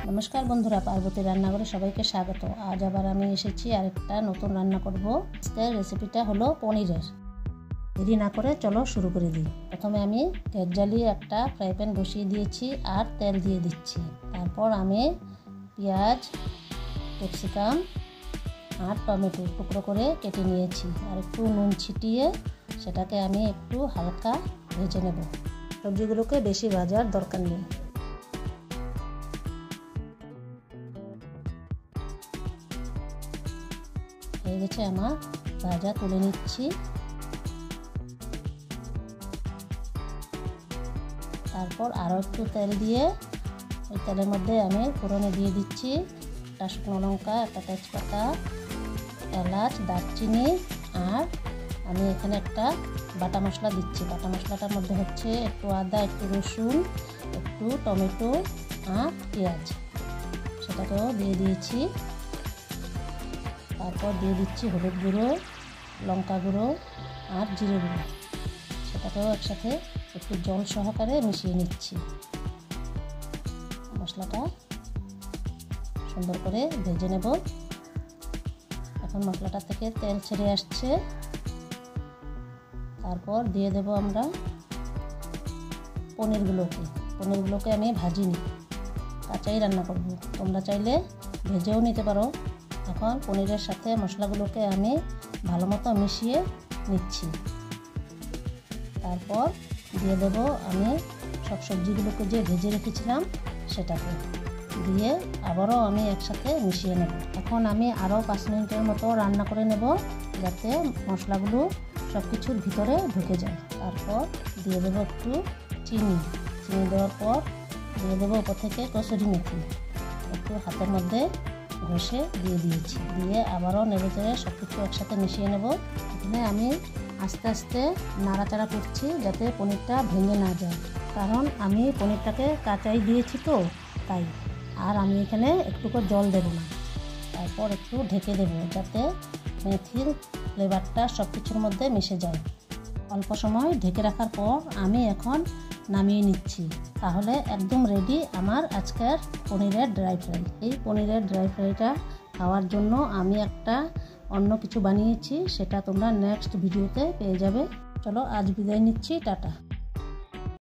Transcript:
नमस्कार बंधुरा पार्वती रान्नाघरे सबाइके स्वागत। आज आबार आमी एसेछि आरेकटा नतुन रान्ना करब। आजकेर रेसिपिटा हलो पनिरेर। देरी ना करे चलो शुरू करे दिई। प्रथमे आमी ग्यास জ্বালিয়ে একটা फ्राई पैन बसिए दिएछि और तेल दिए दिচ্ছি। तारपर आमी पेঁয়াজ, ক্যাপসিকাম और टमेटो टुकरो करे केटे निয়েছি और एकटू নুন छिटिয়ে সেটাকে আমি একটু হালকা ভেজে নেব। সবজিগুলোকে বেশি ভাজার দরকার নেই। হয়ে গেছে আমার ভাজা, তুলে নিচ্ছি। তারপর আরও একটু তেল দিয়ে ওই তেলের মধ্যে আমি ফোড়নে দিয়ে দিচ্ছি একটা শুকনো লঙ্কা, একটা তেজপাতা, এলাচ, দারচিনি আর আমি এখানে একটা বাটা মশলা দিচ্ছি। বাটা মশলাটার মধ্যে হচ্ছে একটু আদা, একটু রসুন, একটু টমেটো আর পেঁয়াজ, সেটাকেও দিয়ে দিয়েছি। তারপর দিয়ে দিচ্ছি হলুদ গুঁড়ো, লঙ্কা গুঁড়ো আর জিরে গুঁড়ো, সেটাকেও একসাথে একটু জল সহকারে মিশিয়ে নিচ্ছি। মশলাটা সুন্দর করে ভেজে নেব। এখন মশলাটা থেকে তেল ছেড়ে আসছে। তারপর দিয়ে দেব আমরা পনিরগুলোকে আমি ভাজিনি, কাঁচাই রান্না করব। তোমরা চাইলে ভেজেও নিতে পারো। এখন পনিরের সাথে মশলাগুলোকে আমি ভালো মতো মিশিয়ে নিচ্ছি। তারপর দিয়ে দেব আমি সব সবজিগুলোকে যে ভেজে রেখেছিলাম সেটাকে দিয়ে আবারও আমি একসাথে মিশিয়ে নেব। এখন আমি আরও 5 মিনিটের মতো রান্না করে নেব যাতে মশলাগুলো সব কিছুর ভিতরে ঢুকে যায়। তারপর দিয়ে দেবো একটু চিনি দেওয়ার পর দিয়ে দেবো উপর থেকে কসুরি মেথি, একটু হাতের মধ্যে ঘষে দিয়ে দিয়েছি। দিয়ে আবারও নেড়ে চেড়ে সব কিছু একসাথে মিশিয়ে নেব। এখানে আমি আস্তে আস্তে নাড়াচাড়া করছি যাতে পনিরটা ভেঙে না যায়, কারণ আমি পনিরটাকে কাঁচাই দিয়েছি তো তাই। আর আমি এখানে একটুকু জল দেব না। তারপর একটু ঢেকে দেব যাতে মেথির ফ্লেভারটা সব কিছুর মধ্যে মিশে যায়। অল্প সময় ঢেকে রাখার পর আমি এখন নামিয়ে নিচ্ছি। তাহলে একদম রেডি আমার আজকের পনিরের ড্রাই ফ্রাই। এই পনিরের ড্রাই ফ্রাইটা খাওয়ার জন্য আমি একটা অন্য কিছু বানিয়েছি, সেটা তোমরা নেক্সট ভিডিওতে পেয়ে যাবে। চলো আজ বিদায় নিচ্ছি, টাটা।